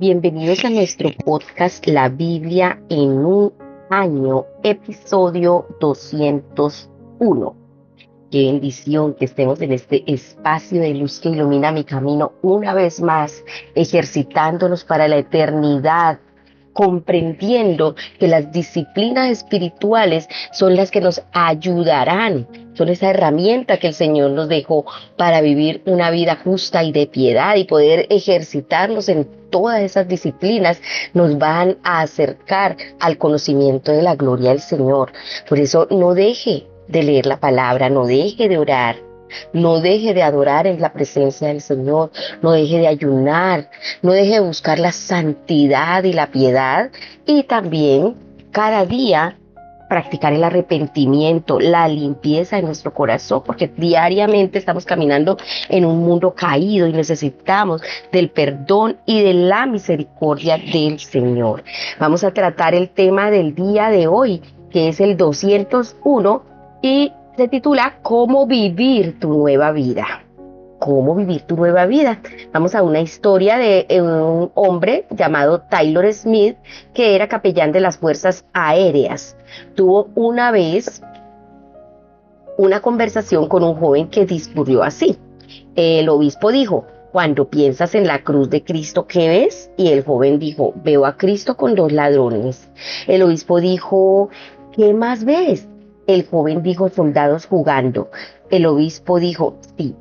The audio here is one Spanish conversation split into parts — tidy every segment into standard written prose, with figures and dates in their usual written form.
Bienvenidos a nuestro podcast La Biblia en un año, episodio 201. Qué bendición que estemos en este espacio de luz que ilumina mi camino una vez más, ejercitándonos para la eternidad, comprendiendo que las disciplinas espirituales son las que nos ayudarán, son esa herramienta que el Señor nos dejó para vivir una vida justa y de piedad y poder ejercitarnos en todas esas disciplinas nos van a acercar al conocimiento de la gloria del Señor. Por eso no deje de leer la palabra, no deje de orar, no deje de adorar en la presencia del Señor, no deje de ayunar, no deje de buscar la santidad y la piedad y también cada día practicar el arrepentimiento, la limpieza de nuestro corazón, porque diariamente estamos caminando en un mundo caído y necesitamos del perdón y de la misericordia del Señor. Vamos a tratar el tema del día de hoy, que es el 201 y se titula ¿Cómo vivir tu nueva vida? ¿Cómo vivir tu nueva vida? Vamos a una historia de un hombre llamado Taylor Smith, que era capellán de las fuerzas aéreas. Tuvo una vez una conversación con un joven que discurrió así. El obispo dijo: cuando piensas en la cruz de Cristo, ¿qué ves? Y el joven dijo: veo a Cristo con dos ladrones. El obispo dijo: ¿qué más ves? El joven dijo: soldados jugando. El obispo dijo: sí.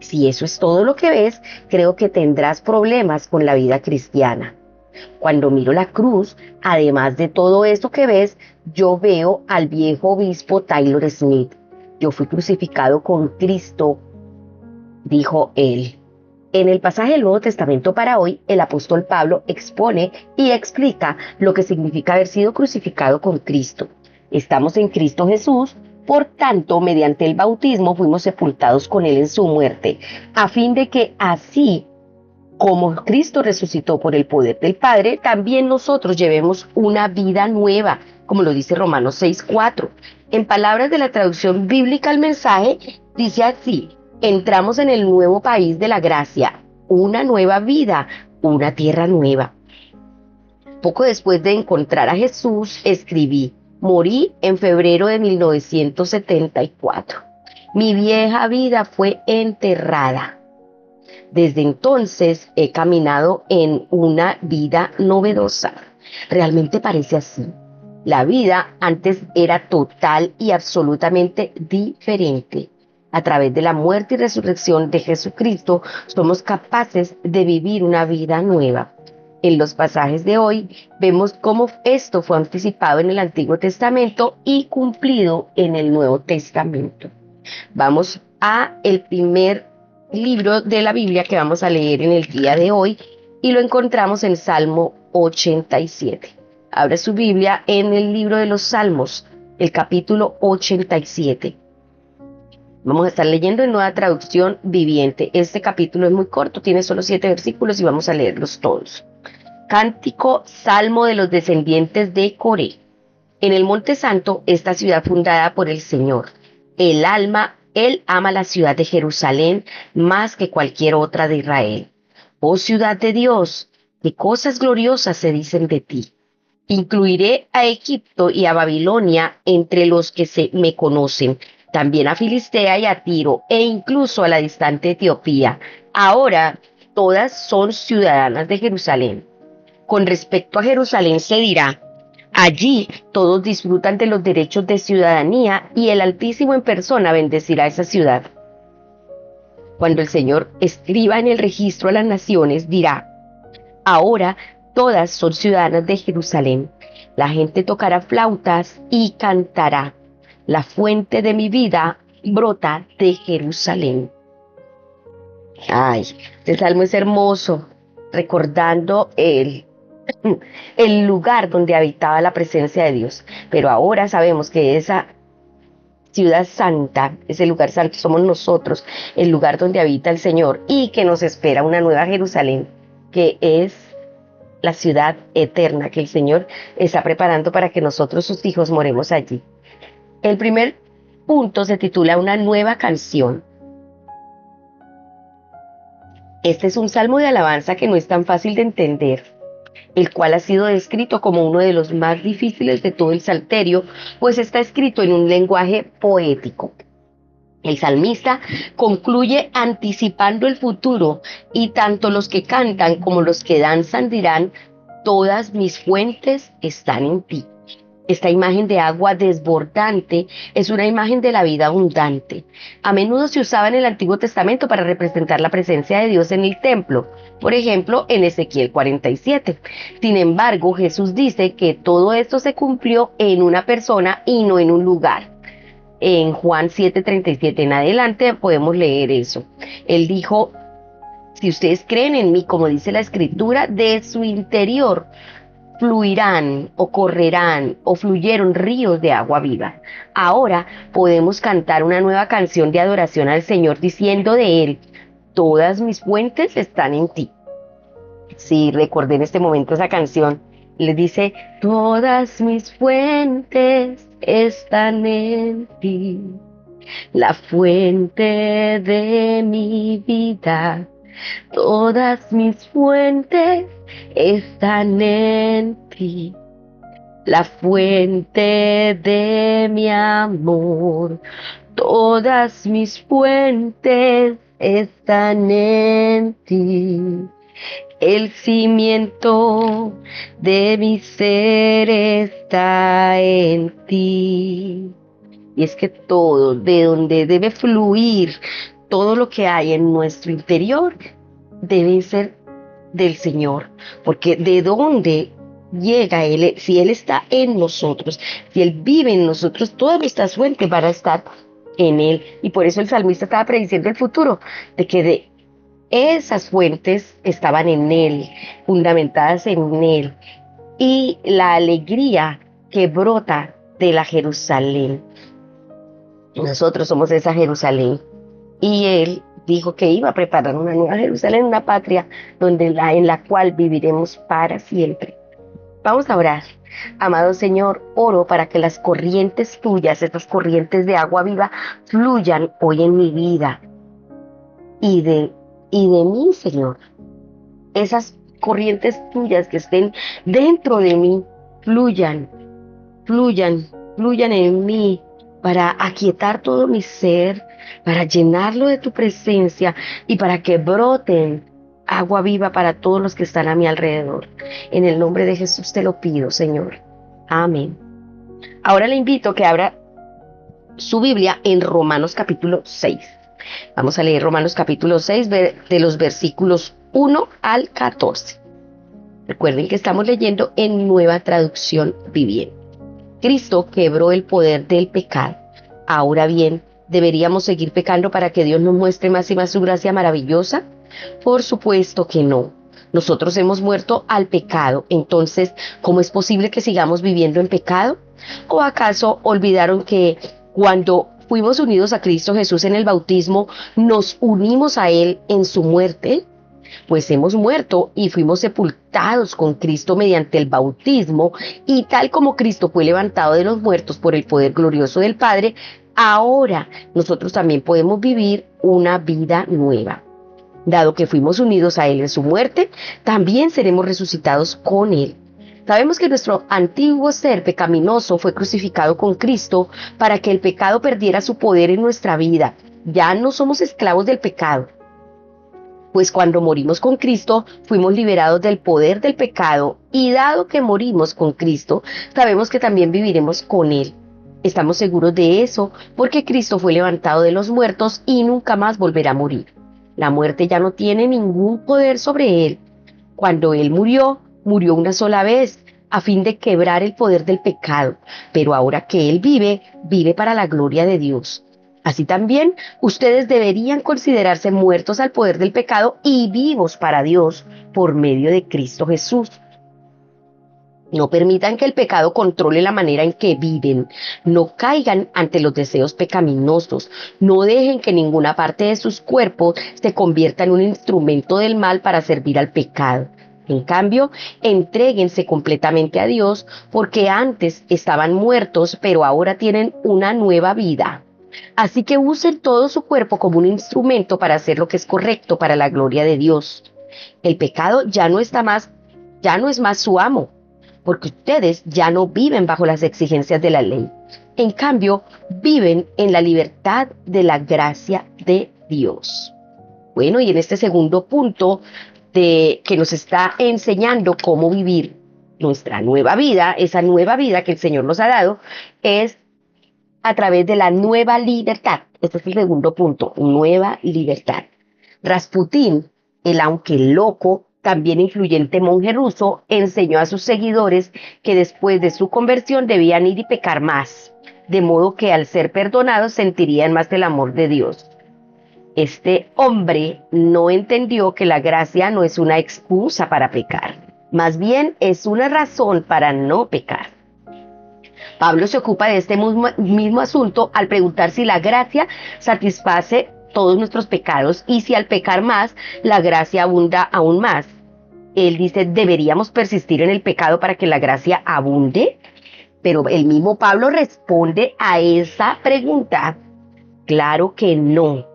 Si eso es todo lo que ves, creo que tendrás problemas con la vida cristiana. Cuando miro la cruz, además de todo eso que ves, yo veo al viejo obispo Taylor Smith. Yo fui crucificado con Cristo, dijo él. En el pasaje del Nuevo Testamento para hoy, el apóstol Pablo expone y explica lo que significa haber sido crucificado con Cristo. Estamos en Cristo Jesús. Por tanto, mediante el bautismo fuimos sepultados con Él en su muerte, a fin de que así como Cristo resucitó por el poder del Padre, también nosotros llevemos una vida nueva, como lo dice Romanos 6:4. En palabras de la traducción bíblica al mensaje, dice así: entramos en el nuevo país de la gracia, una nueva vida, una tierra nueva. Poco después de encontrar a Jesús, escribí: morí en febrero de 1974. Mi vieja vida fue enterrada. Desde entonces he caminado en una vida novedosa. Realmente parece así. La vida antes era total y absolutamente diferente. A través de la muerte y resurrección de Jesucristo, somos capaces de vivir una vida nueva. En los pasajes de hoy vemos cómo esto fue anticipado en el Antiguo Testamento y cumplido en el Nuevo Testamento. Vamos a el primer libro de la Biblia que vamos a leer en el día de hoy y lo encontramos en Salmo 87. Abre su Biblia en el libro de los Salmos, el capítulo 87. Vamos a estar leyendo en Nueva Traducción Viviente. Este capítulo es muy corto, tiene solo 7 versículos y vamos a leerlos todos. Cántico, Salmo de los descendientes de Coré. En el Monte Santo, esta ciudad fundada por el Señor. Él ama la ciudad de Jerusalén más que cualquier otra de Israel. Oh ciudad de Dios, qué cosas gloriosas se dicen de ti. Incluiré a Egipto y a Babilonia entre los que me conocen, también a Filistea y a Tiro, e incluso a la distante Etiopía. Ahora todas son ciudadanas de Jerusalén. Con respecto a Jerusalén se dirá: allí todos disfrutan de los derechos de ciudadanía y el Altísimo en persona bendecirá esa ciudad. Cuando el Señor escriba en el registro a las naciones, dirá: ahora todas son ciudadanas de Jerusalén. La gente tocará flautas y cantará: la fuente de mi vida brota de Jerusalén. Ay, este salmo es hermoso, recordando el lugar donde habitaba la presencia de Dios. Pero ahora sabemos que esa ciudad santa, ese lugar santo, somos nosotros, el lugar donde habita el Señor, y que nos espera una nueva Jerusalén, que es la ciudad eterna que el Señor está preparando para que nosotros, sus hijos, moremos allí. El primer punto se titula Una nueva canción. Este es un salmo de alabanza que no es tan fácil de entender, el cual ha sido descrito como uno de los más difíciles de todo el Salterio, pues está escrito en un lenguaje poético. El salmista concluye anticipando el futuro y tanto los que cantan como los que danzan dirán, todas mis fuentes están en ti. Esta imagen de agua desbordante es una imagen de la vida abundante. A menudo se usaba en el Antiguo Testamento para representar la presencia de Dios en el templo, por ejemplo, en Ezequiel 47. Sin embargo, Jesús dice que todo esto se cumplió en una persona y no en un lugar. En Juan 7:37 en adelante podemos leer eso. Él dijo, si ustedes creen en mí, como dice la Escritura, de su interior fluirán o correrán o fluyeron ríos de agua viva. Ahora podemos cantar una nueva canción de adoración al Señor diciendo de Él, todas mis fuentes están en ti. Sí, recordé en este momento esa canción. Le dice, todas mis fuentes están en ti, la fuente de mi vida. Todas mis fuentes están en ti, la fuente de mi amor. Todas mis fuentes están en ti. El cimiento de mi ser está en ti. Y es que todo, de donde debe fluir, todo lo que hay en nuestro interior, debe ser del Señor. Porque de dónde llega Él, si Él está en nosotros, si Él vive en nosotros, todas nuestras fuentes van a estar en Él. Y por eso el salmista estaba prediciendo el futuro, de que de esas fuentes estaban en Él, fundamentadas en Él. Y la alegría que brota de la Jerusalén. Nosotros somos esa Jerusalén. Y Él dijo que iba a preparar una nueva Jerusalén, una patria en la cual viviremos para siempre. Vamos a orar. Amado Señor, oro para que las corrientes tuyas, estas corrientes de agua viva, fluyan hoy en mi vida y de mí, Señor. Esas corrientes tuyas que estén dentro de mí, fluyan, fluyan, fluyan en mí para aquietar todo mi ser, para llenarlo de tu presencia y para que broten agua viva para todos los que están a mi alrededor. En el nombre de Jesús te lo pido, Señor. Amén. Ahora le invito a que abra su Biblia en Romanos capítulo 6. Vamos a leer Romanos capítulo 6 de los versículos 1 al 14. Recuerden que estamos leyendo en Nueva Traducción Viviente. Cristo quebró el poder del pecado. Ahora bien, ¿deberíamos seguir pecando para que Dios nos muestre más y más su gracia maravillosa? Por supuesto que no. Nosotros hemos muerto al pecado. Entonces, ¿cómo es posible que sigamos viviendo en pecado? ¿O acaso olvidaron que cuando fuimos unidos a Cristo Jesús en el bautismo, nos unimos a Él en su muerte? Pues hemos muerto y fuimos sepultados con Cristo mediante el bautismo, y tal como Cristo fue levantado de los muertos por el poder glorioso del Padre, ahora nosotros también podemos vivir una vida nueva. Dado que fuimos unidos a Él en su muerte, también seremos resucitados con Él. Sabemos que nuestro antiguo ser pecaminoso fue crucificado con Cristo para que el pecado perdiera su poder en nuestra vida. Ya no somos esclavos del pecado. Pues cuando morimos con Cristo, fuimos liberados del poder del pecado, y dado que morimos con Cristo, sabemos que también viviremos con Él. Estamos seguros de eso porque Cristo fue levantado de los muertos y nunca más volverá a morir. La muerte ya no tiene ningún poder sobre Él. Cuando Él murió, murió una sola vez, a fin de quebrar el poder del pecado, pero ahora que Él vive, vive para la gloria de Dios. Así también, ustedes deberían considerarse muertos al poder del pecado y vivos para Dios por medio de Cristo Jesús. No permitan que el pecado controle la manera en que viven. No caigan ante los deseos pecaminosos. No dejen que ninguna parte de sus cuerpos se convierta en un instrumento del mal para servir al pecado. En cambio, entréguense completamente a Dios, porque antes estaban muertos, pero ahora tienen una nueva vida. Así que usen todo su cuerpo como un instrumento para hacer lo que es correcto para la gloria de Dios. El pecado ya no es más su amo, porque ustedes ya no viven bajo las exigencias de la ley. En cambio, viven en la libertad de la gracia de Dios. Bueno, y en este segundo punto que nos está enseñando cómo vivir nuestra nueva vida, esa nueva vida que el Señor nos ha dado, es a través de la nueva libertad. Este es el segundo punto, nueva libertad. Rasputín, el aunque loco, también influyente monje ruso, enseñó a sus seguidores que después de su conversión debían ir y pecar más, de modo que al ser perdonados sentirían más el amor de Dios. Este hombre no entendió que la gracia no es una excusa para pecar, más bien es una razón para no pecar. Pablo se ocupa de este mismo asunto al preguntar si la gracia satisface todos nuestros pecados y si al pecar más, la gracia abunda aún más. Él dice, ¿deberíamos persistir en el pecado para que la gracia abunde? Pero el mismo Pablo responde a esa pregunta. Claro que no.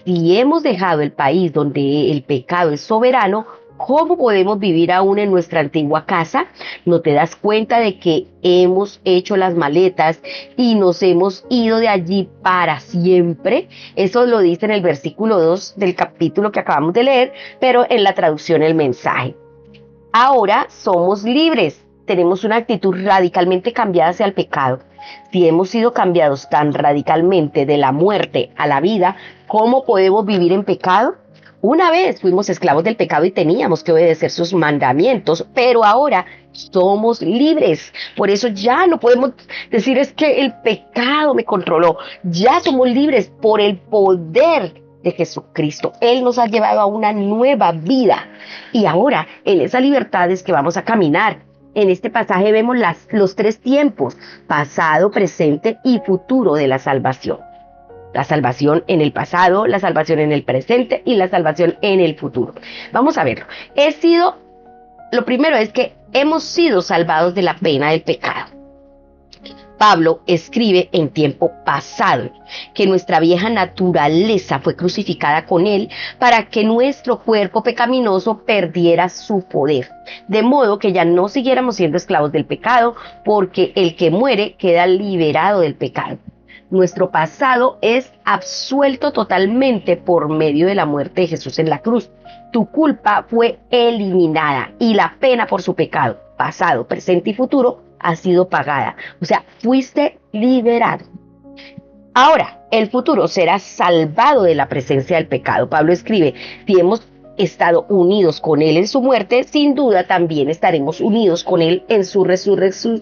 Si hemos dejado el país donde el pecado es soberano, ¿cómo podemos vivir aún en nuestra antigua casa? ¿No te das cuenta de que hemos hecho las maletas y nos hemos ido de allí para siempre? Eso lo dice en el versículo 2 del capítulo que acabamos de leer, pero en la traducción El Mensaje. Ahora somos libres, tenemos una actitud radicalmente cambiada hacia el pecado. Si hemos sido cambiados tan radicalmente de la muerte a la vida, ¿cómo podemos vivir en pecado? Una vez fuimos esclavos del pecado y teníamos que obedecer sus mandamientos, pero ahora somos libres. Por eso ya no podemos decir es que el pecado me controló. Ya somos libres por el poder de Jesucristo. Él nos ha llevado a una nueva vida. Y ahora en esa libertad es que vamos a caminar. En este pasaje vemos los tres tiempos, pasado, presente y futuro de la salvación. La salvación en el pasado, la salvación en el presente y la salvación en el futuro. Vamos a verlo. Lo primero es que hemos sido salvados de la pena del pecado. Pablo escribe en tiempo pasado que nuestra vieja naturaleza fue crucificada con él para que nuestro cuerpo pecaminoso perdiera su poder, de modo que ya no siguiéramos siendo esclavos del pecado, porque el que muere queda liberado del pecado. Nuestro pasado es absuelto totalmente por medio de la muerte de Jesús en la cruz. Tu culpa fue eliminada y la pena por su pecado, pasado, presente y futuro, ha sido pagada. O sea, fuiste liberado. Ahora, el futuro será salvado de la presencia del pecado. Pablo escribe, si hemos estado unidos con él en su muerte, sin duda también estaremos unidos con él en su resurrección.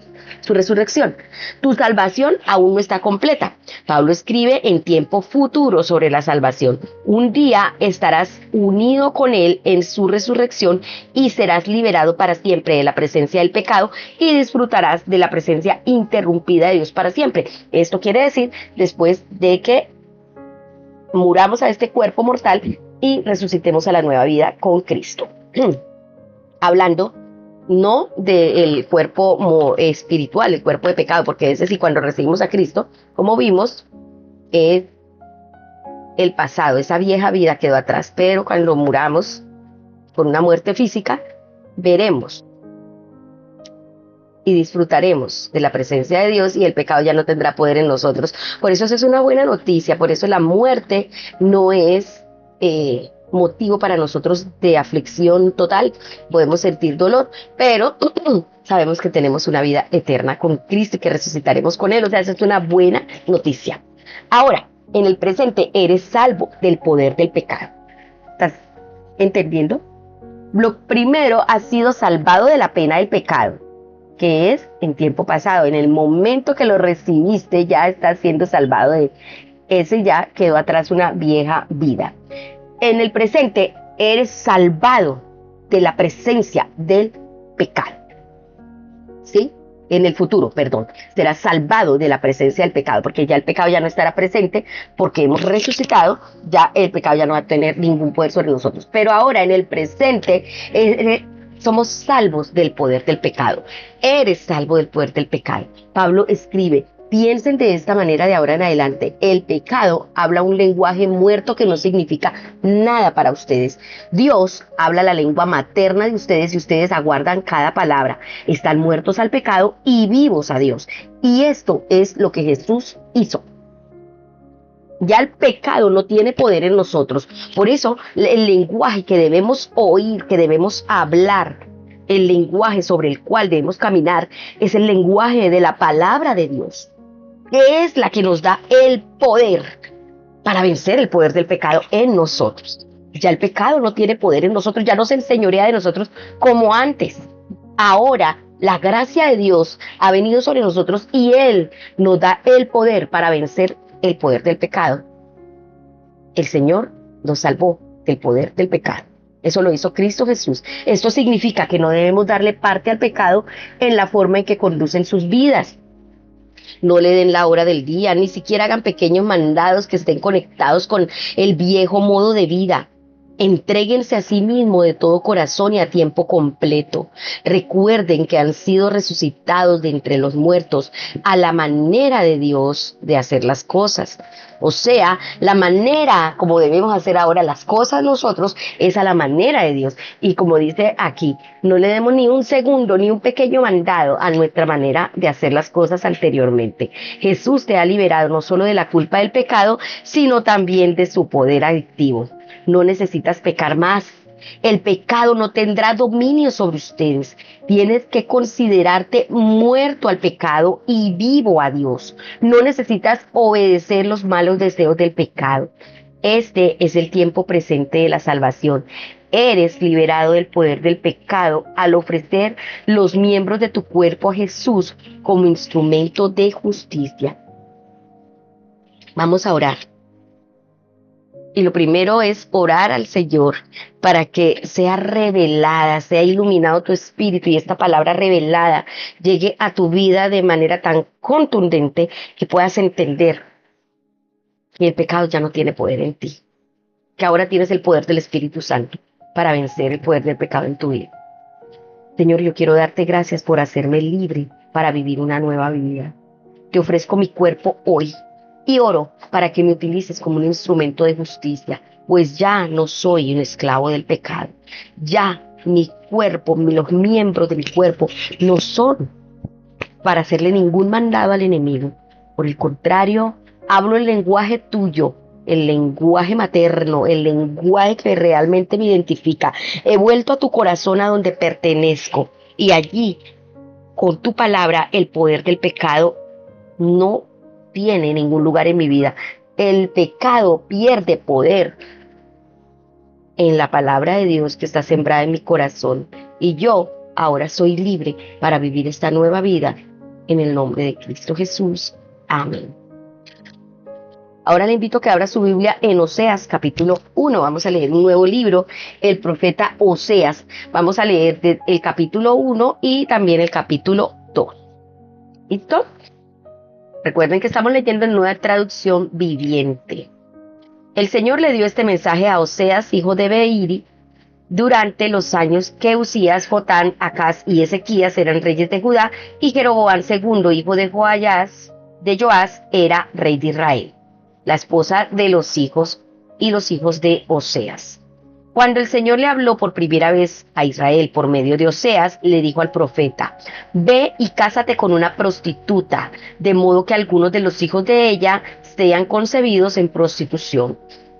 Tu salvación aún no está completa. Pablo escribe en tiempo futuro sobre la salvación. Un día estarás unido con él en su resurrección y serás liberado para siempre de la presencia del pecado y disfrutarás de la presencia interrumpida de Dios para siempre. Esto quiere decir después de que muramos a este cuerpo mortal y resucitemos a la nueva vida con Cristo. Hablando no del cuerpo espiritual, el cuerpo de pecado, porque ese sí, cuando recibimos a Cristo, como vimos, es el pasado, esa vieja vida quedó atrás, pero cuando muramos con una muerte física, veremos y disfrutaremos de la presencia de Dios y el pecado ya no tendrá poder en nosotros. Por eso es una buena noticia, por eso la muerte no es motivo para nosotros de aflicción total. Podemos sentir dolor, pero sabemos que tenemos una vida eterna con Cristo y que resucitaremos con Él. O sea, esa es una buena noticia. Ahora, en el presente eres salvo del poder del pecado. ¿Estás entendiendo? Lo primero, has sido salvado de la pena del pecado, que es en tiempo pasado. En el momento que lo recibiste, ya estás siendo salvado de ese, ya quedó atrás una vieja vida. En el presente, eres salvado de la presencia del pecado. ¿Sí? En el futuro, perdón, serás salvado de la presencia del pecado, porque ya el pecado ya no estará presente, porque hemos resucitado, ya el pecado ya no va a tener ningún poder sobre nosotros. Pero ahora, en el presente, somos salvos del poder del pecado. Eres salvo del poder del pecado. Pablo escribe, Piensen de esta manera de ahora en adelante. El pecado habla un lenguaje muerto que no significa nada para ustedes. Dios habla la lengua materna de ustedes y ustedes aguardan cada palabra. Están muertos al pecado y vivos a Dios. Y esto es lo que Jesús hizo. Ya el pecado no tiene poder en nosotros. Por eso el lenguaje que debemos oír, que debemos hablar, el lenguaje sobre el cual debemos caminar, es el lenguaje de la palabra de Dios, que es la que nos da el poder para vencer el poder del pecado en nosotros. Ya el pecado no tiene poder en nosotros, ya no se enseñorea de nosotros como antes. Ahora la gracia de Dios ha venido sobre nosotros y Él nos da el poder para vencer el poder del pecado. El Señor nos salvó del poder del pecado. Eso lo hizo Cristo Jesús. Esto significa que no debemos darle parte al pecado en la forma en que conducen sus vidas. No le den la hora del día, ni siquiera hagan pequeños mandados que estén conectados con el viejo modo de vida. Entréguense a sí mismo de todo corazón y a tiempo completo. Recuerden que han sido resucitados de entre los muertos a la manera de Dios de hacer las cosas. O sea, la manera como debemos hacer ahora las cosas nosotros es a la manera de Dios. Y como dice aquí, no le demos ni un segundo, ni un pequeño mandado a nuestra manera de hacer las cosas anteriormente. Jesús te ha liberado no solo de la culpa del pecado, sino también de su poder adictivo. No necesitas pecar más. El pecado no tendrá dominio sobre ustedes. Tienes que considerarte muerto al pecado y vivo a Dios. No necesitas obedecer los malos deseos del pecado. Este es el tiempo presente de la salvación. Eres liberado del poder del pecado al ofrecer los miembros de tu cuerpo a Jesús como instrumento de justicia. Vamos a orar. Y lo primero es orar al Señor para que sea revelada, sea iluminado tu espíritu y esta palabra revelada llegue a tu vida de manera tan contundente que puedas entender que el pecado ya no tiene poder en ti, que ahora tienes el poder del Espíritu Santo para vencer el poder del pecado en tu vida. Señor, yo quiero darte gracias por hacerme libre para vivir una nueva vida. Te ofrezco mi cuerpo hoy y oro para que me utilices como un instrumento de justicia, pues ya no soy un esclavo del pecado. Ya mi cuerpo, los miembros de mi cuerpo no son para hacerle ningún mandado al enemigo. Por el contrario, hablo el lenguaje tuyo, el lenguaje materno, el lenguaje que realmente me identifica. He vuelto a tu corazón a donde pertenezco y allí, con tu palabra, el poder del pecado no tiene ningún lugar en mi vida. El pecado pierde poder en la palabra de Dios que está sembrada en mi corazón. Y yo ahora soy libre para vivir esta nueva vida en el nombre de Cristo Jesús. Amén. Ahora le invito a que abra su Biblia en Oseas capítulo 1. Vamos a leer un nuevo libro, el profeta Oseas. Vamos a leer el capítulo 1 y también el capítulo 2. ¿Listo? Recuerden que estamos leyendo en Nueva Traducción Viviente. El Señor le dio este mensaje a Oseas, hijo de Beiri, durante los años que Usías, Jotán, Acaz y Ezequías eran reyes de Judá y Jeroboam II, hijo de Joás, era rey de Israel, la esposa de los hijos de Oseas. Cuando el Señor le habló por primera vez a Israel por medio de Oseas, le dijo al profeta: ve y cásate con una prostituta, de modo que algunos de los hijos de ella sean concebidos en prostitución.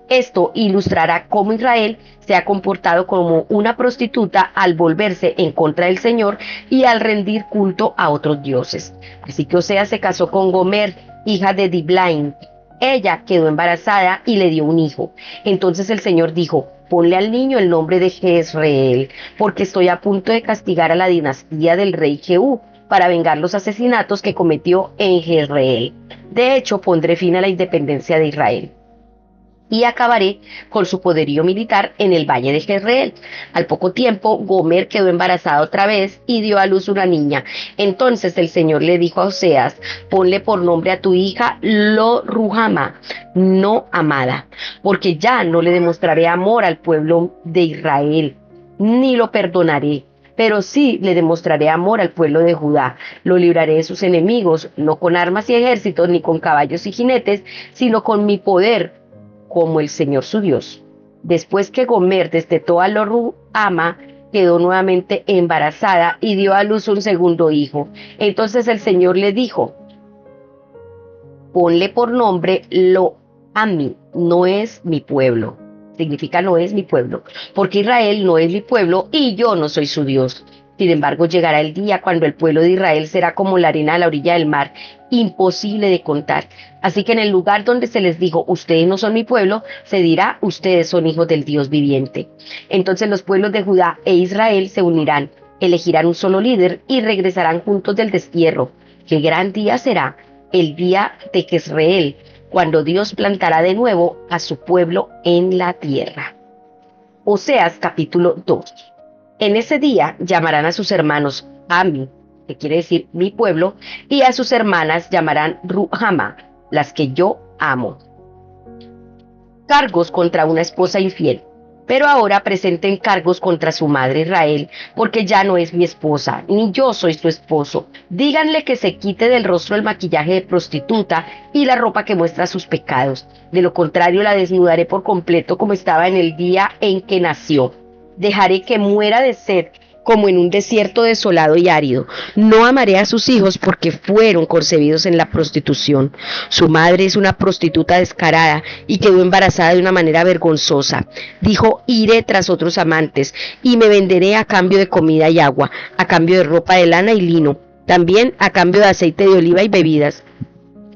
Esto ilustrará cómo Israel se ha comportado como una prostituta al volverse en contra del Señor y al rendir culto a otros dioses. Así que Oseas se casó con Gomer, hija de Diblaim. Ella quedó embarazada y le dio un hijo. Entonces el Señor dijo: ponle al niño el nombre de Jezreel, porque estoy a punto de castigar a la dinastía del rey Jehú para vengar los asesinatos que cometió en Jezreel. De hecho, pondré fin a la independencia de Israel y acabaré con su poderío militar en el valle de Jezreel. Al poco tiempo, Gomer quedó embarazada otra vez y dio a luz una niña. Entonces el Señor le dijo a Oseas: ponle por nombre a tu hija Lo-Ruhama, no amada, porque ya no le demostraré amor al pueblo de Israel, ni lo perdonaré. pero sí le demostraré amor al pueblo de Judá. Lo libraré de sus enemigos, no con armas y ejércitos, ni con caballos y jinetes, sino con mi poder, como el Señor su Dios. Después que Gomer destetó a Lo-ruhama, quedó nuevamente embarazada y dio a luz un segundo hijo. Entonces el Señor le dijo: ponle por nombre Lo-ami, no es mi pueblo. Significa no es mi pueblo, porque Israel no es mi pueblo y yo no soy su Dios. Sin embargo, llegará el día cuando el pueblo de Israel será como la arena a la orilla del mar, imposible de contar. Así que en el lugar donde se les dijo, ustedes no son mi pueblo, se dirá, ustedes son hijos del Dios viviente. Entonces los pueblos de Judá e Israel se unirán, elegirán un solo líder y regresarán juntos del destierro. Qué gran día será el día de Jezreel, cuando Dios plantará de nuevo a su pueblo en la tierra. Oseas capítulo 2. En ese día llamarán a sus hermanos Ami, que quiere decir mi pueblo, y a sus hermanas llamarán Ruhama, las que yo amo. Cargos contra una esposa infiel. Pero ahora presenten cargos contra su madre Israel, porque ya no es mi esposa, ni yo soy su esposo. Díganle que se quite del rostro el maquillaje de prostituta y la ropa que muestra sus pecados. De lo contrario, la desnudaré por completo como estaba en el día en que nació. Dejaré que muera de sed como en un desierto desolado y árido. No amaré a sus hijos porque fueron concebidos en la prostitución. Su madre es una prostituta descarada y quedó embarazada de una manera vergonzosa. Dijo, iré tras otros amantes y me venderé a cambio de comida y agua, a cambio de ropa de lana y lino, también a cambio de aceite de oliva y bebidas.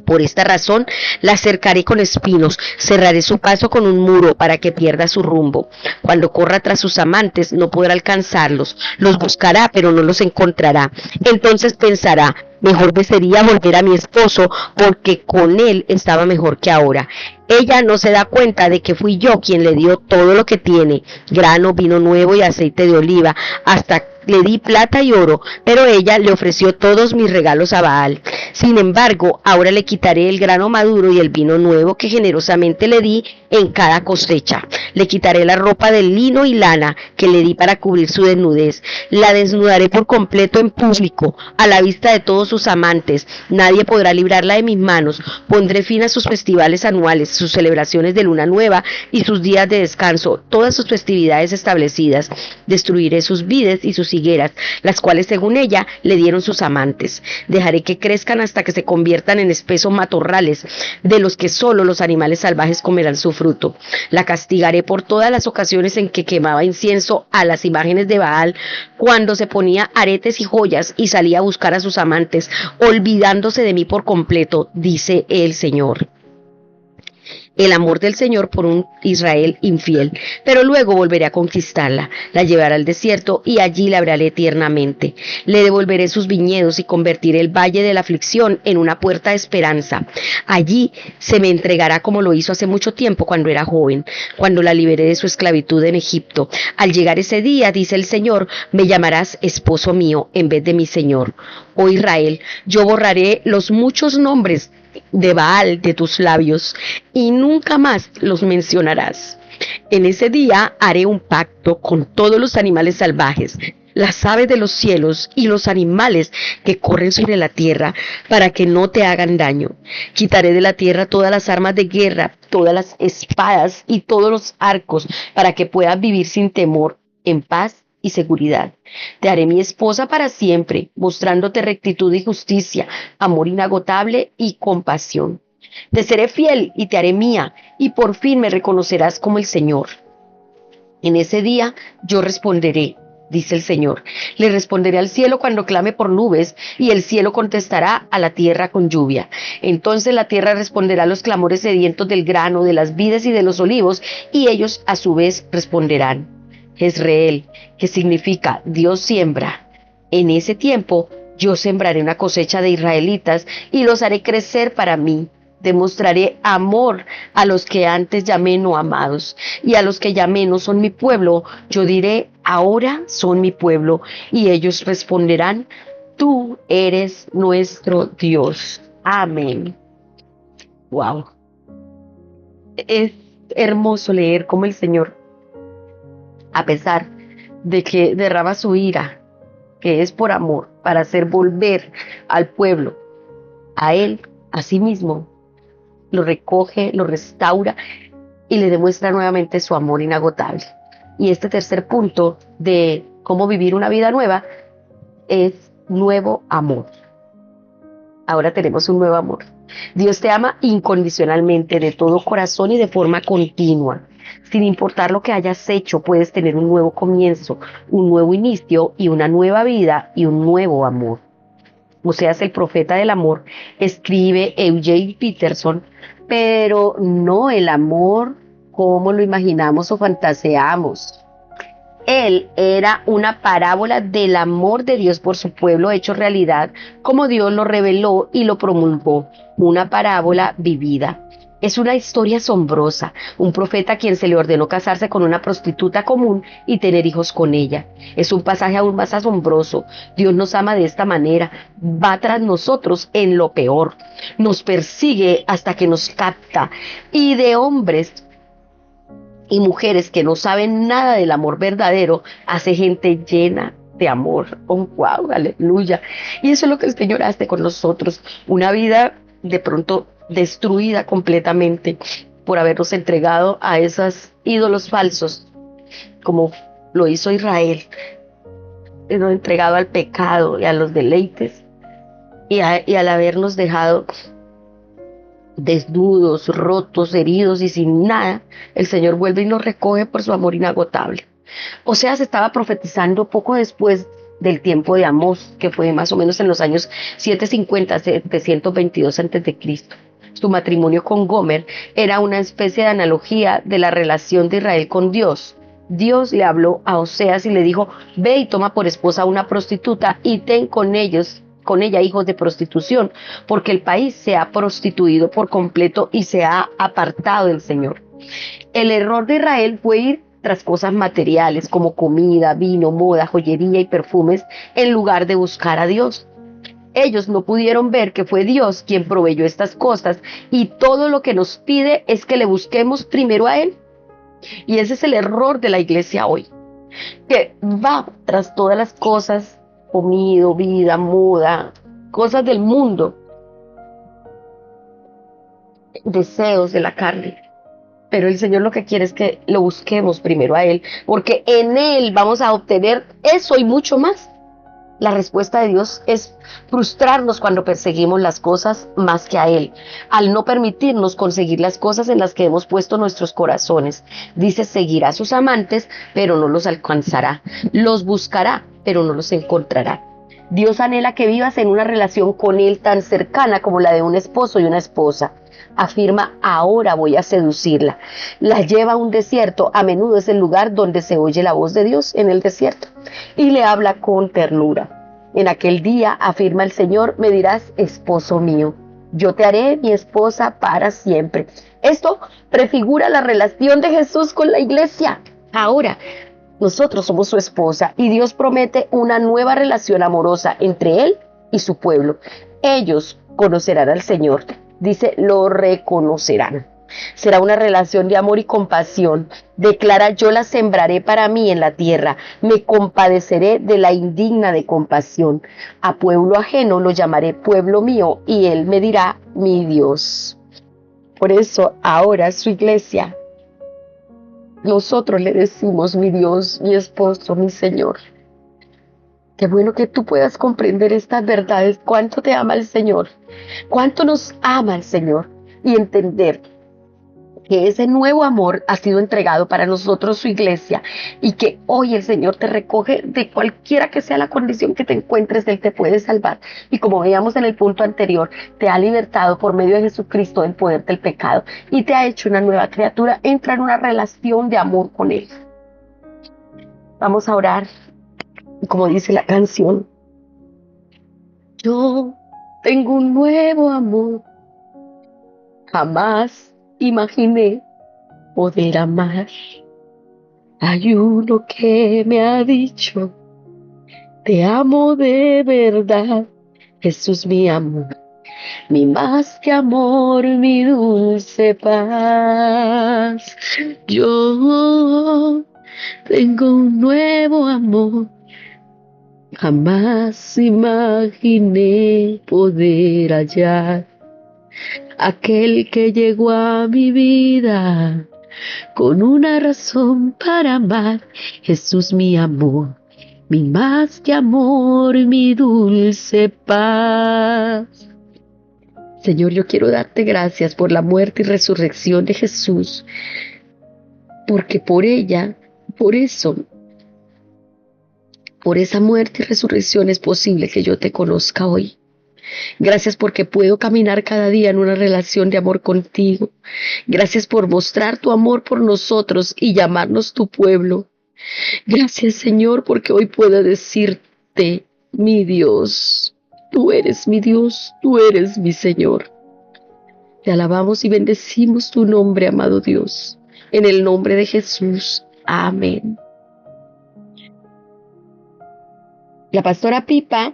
Por esta razón la cercaré con espinos, cerraré su paso con un muro para que pierda su rumbo. Cuando corra tras sus amantes no podrá alcanzarlos, los buscará pero no los encontrará. Entonces pensará, mejor me sería volver a mi esposo porque con él estaba mejor que ahora. Ella no se da cuenta de que fui yo quien le dio todo lo que tiene, grano, vino nuevo y aceite de oliva, hasta le di plata y oro, pero ella le ofreció todos mis regalos a Baal. Sin embargo, ahora le quitaré el grano maduro y el vino nuevo que generosamente le di en cada cosecha. Le quitaré la ropa de lino y lana que le di para cubrir su desnudez. La desnudaré por completo en público, a la vista de todos sus amantes. Nadie podrá librarla de mis manos. Pondré fin a sus festivales anuales, sus celebraciones de luna nueva y sus días de descanso, todas sus festividades establecidas. Destruiré sus vides y sus higueras, las cuales según ella le dieron sus amantes. Dejaré que crezcan hasta que se conviertan en espesos matorrales, de los que solo los animales salvajes comerán su fruto. La castigaré por todas las ocasiones en que quemaba incienso a las imágenes de Baal, cuando se ponía aretes y joyas y salía a buscar a sus amantes, olvidándose de mí por completo, dice el Señor. El amor del Señor por un Israel infiel, pero luego volveré a conquistarla, la llevaré al desierto y allí la hablaré tiernamente. Le devolveré sus viñedos y convertiré el valle de la aflicción en una puerta de esperanza. Allí se me entregará como lo hizo hace mucho tiempo cuando era joven, cuando la liberé de su esclavitud en Egipto. Al llegar ese día, dice el Señor, me llamarás esposo mío en vez de mi Señor. Oh Israel, yo borraré los muchos nombres de Baal de tus labios y nunca más los mencionarás. En ese día haré un pacto con todos los animales salvajes, las aves de los cielos y los animales que corren sobre la tierra, para que no te hagan daño. Quitaré de la tierra todas las armas de guerra, todas las espadas y todos los arcos, para que puedas vivir sin temor, en paz y seguridad. Te haré mi esposa para siempre, mostrándote rectitud y justicia, amor inagotable y compasión. Te seré fiel y te haré mía, y por fin me reconocerás como el Señor. En ese día yo responderé, dice el Señor. Le responderé al cielo cuando clame por nubes, y el cielo contestará a la tierra con lluvia. Entonces la tierra responderá a los clamores sedientos del grano, de las vides y de los olivos, y ellos a su vez responderán. Jezreel, que significa Dios siembra. En ese tiempo yo sembraré una cosecha de israelitas y los haré crecer para mí. Demostraré amor a los que antes llamé no amados, y a los que llamé no son mi pueblo, yo diré, ahora son mi pueblo, y ellos responderán, tú eres nuestro Dios. Amén. Wow. Es hermoso leer cómo el Señor, a pesar de que derrama su ira, que es por amor, para hacer volver al pueblo a Él, a sí mismo, lo recoge, lo restaura y le demuestra nuevamente su amor inagotable. Y este tercer punto de cómo vivir una vida nueva es nuevo amor. Ahora tenemos un nuevo amor. Dios te ama incondicionalmente, de todo corazón y de forma continua. Sin importar lo que hayas hecho, puedes tener un nuevo comienzo, un nuevo inicio y una nueva vida y un nuevo amor. Oseas, el profeta del amor, escribe Eugene Peterson, pero no el amor como lo imaginamos o fantaseamos. Él era una parábola del amor de Dios por su pueblo hecho realidad, como Dios lo reveló y lo promulgó, una parábola vivida. Es una historia asombrosa, un profeta a quien se le ordenó casarse con una prostituta común y tener hijos con ella. Es un pasaje aún más asombroso. Dios nos ama de esta manera, va tras nosotros en lo peor, nos persigue hasta que nos capta, y de hombres y mujeres que no saben nada del amor verdadero, hace gente llena de amor. Oh, wow, aleluya. Y eso es lo que el Señor hace con nosotros. Una vida de pronto destruida completamente por habernos entregado a esos ídolos falsos, como lo hizo Israel, entregado al pecado y a los deleites, y al habernos dejado desnudos, rotos, heridos y sin nada, el Señor vuelve y nos recoge por su amor inagotable. Oseas estaba profetizando poco después del tiempo de Amós, que fue más o menos en los años 750, 722 a.C. Su matrimonio con Gomer era una especie de analogía de la relación de Israel con Dios. Dios le habló a Oseas y le dijo: ve y toma por esposa a una prostituta y ten con ella hijos de prostitución, porque el país se ha prostituido por completo y se ha apartado del Señor. El error de Israel fue ir tras cosas materiales como comida, vino, moda, joyería y perfumes, en lugar de buscar a Dios. Ellos no pudieron ver que fue Dios quien proveyó estas cosas, y todo lo que nos pide es que le busquemos primero a Él. Y ese es el error de la iglesia hoy, que va tras todas las cosas, comida, vida, moda, cosas del mundo, deseos de la carne. Pero el Señor lo que quiere es que lo busquemos primero a Él, porque en Él vamos a obtener eso y mucho más. La respuesta de Dios es frustrarnos cuando perseguimos las cosas más que a Él, al no permitirnos conseguir las cosas en las que hemos puesto nuestros corazones. Dice: seguirá a sus amantes, pero no los alcanzará. Los buscará, pero no los encontrará. Dios anhela que vivas en una relación con Él tan cercana como la de un esposo y una esposa. Afirma: ahora voy a seducirla. La lleva a un desierto. A menudo es el lugar donde se oye la voz de Dios, en el desierto, y le habla con ternura. En aquel día, afirma el Señor, me dirás: esposo mío, yo te haré mi esposa para siempre. Esto prefigura la relación de Jesús con la iglesia. Ahora, nosotros somos su esposa y Dios promete una nueva relación amorosa entre Él y su pueblo. Ellos conocerán al Señor. Dice: lo reconocerán. Será una relación de amor y compasión. Declara: yo la sembraré para mí en la tierra. Me compadeceré de la indigna de compasión. A pueblo ajeno lo llamaré pueblo mío, y Él me dirá: mi Dios. Por eso ahora su iglesia, nosotros le decimos: mi Dios, mi esposo, mi Señor. Qué bueno que tú puedas comprender estas verdades, cuánto te ama el Señor, cuánto nos ama el Señor, y entender que ese nuevo amor ha sido entregado para nosotros, su iglesia, y que hoy el Señor te recoge de cualquiera que sea la condición que te encuentres. Él te puede salvar. Y como veíamos en el punto anterior, te ha libertado por medio de Jesucristo del poder del pecado y te ha hecho una nueva criatura. Entra en una relación de amor con Él. Vamos a orar, como dice la canción: yo tengo un nuevo amor, jamás imaginé poder amar. Hay uno que me ha dicho: te amo de verdad. Jesús, mi amor, mi más que amor, mi dulce paz. Yo tengo un nuevo amor, Jamás imaginé poder hallar aquel que llegó a mi vida con una razón para amar. Jesús, mi amor, mi más que amor, mi dulce paz. Señor, yo quiero darte gracias por la muerte y resurrección de Jesús, porque por ella, por eso, por esa muerte y resurrección es posible que yo te conozca hoy. Gracias porque puedo caminar cada día en una relación de amor contigo. Gracias por mostrar tu amor por nosotros y llamarnos tu pueblo. Gracias, Señor, porque hoy puedo decirte, mi Dios, tú eres mi Dios, tú eres mi Señor. Te alabamos y bendecimos tu nombre, amado Dios. En el nombre de Jesús. Amén. La pastora Pipa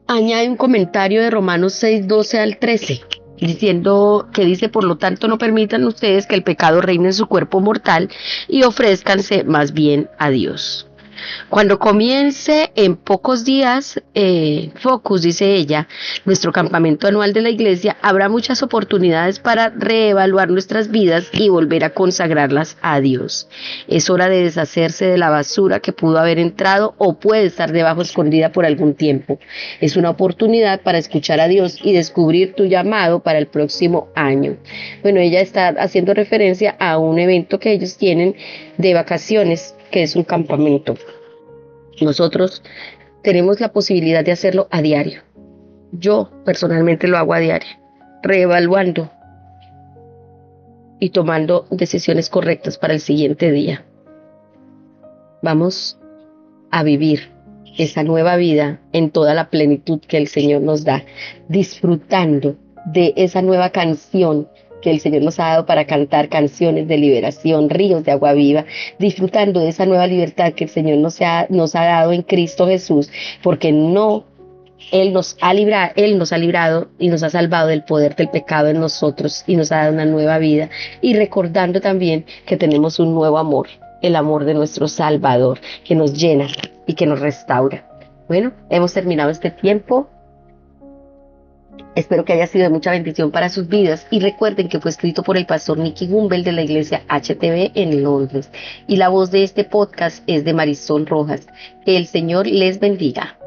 añade un comentario de Romanos 6, 12 al 13, diciendo que dice: por lo tanto, no permitan ustedes que el pecado reine en su cuerpo mortal y ofrézcanse más bien a Dios. Cuando comience en pocos días, Focus, dice ella, nuestro campamento anual de la iglesia, habrá muchas oportunidades para reevaluar nuestras vidas y volver a consagrarlas a Dios. Es hora de deshacerse de la basura que pudo haber entrado o puede estar debajo escondida por algún tiempo. Es una oportunidad para escuchar a Dios y descubrir tu llamado para el próximo año. Bueno, ella está haciendo referencia a un evento que ellos tienen de vacaciones, que es un campamento. Nosotros tenemos la posibilidad de hacerlo a diario. Yo personalmente lo hago a diario, reevaluando y tomando decisiones correctas para el siguiente día. Vamos a vivir esa nueva vida en toda la plenitud que el Señor nos da, disfrutando de esa nueva canción que el Señor nos ha dado para cantar, canciones de liberación, ríos de agua viva, disfrutando de esa nueva libertad que el Señor nos ha dado en Cristo Jesús, porque Él nos ha librado y nos ha salvado del poder del pecado en nosotros y nos ha dado una nueva vida, y recordando también que tenemos un nuevo amor, el amor de nuestro Salvador, que nos llena y que nos restaura. Bueno, hemos terminado este tiempo. Espero que haya sido de mucha bendición para sus vidas, y recuerden que fue escrito por el pastor Nicky Gumbel de la iglesia HTB en Londres, y la voz de este podcast es de Marisol Rojas. Que el Señor les bendiga.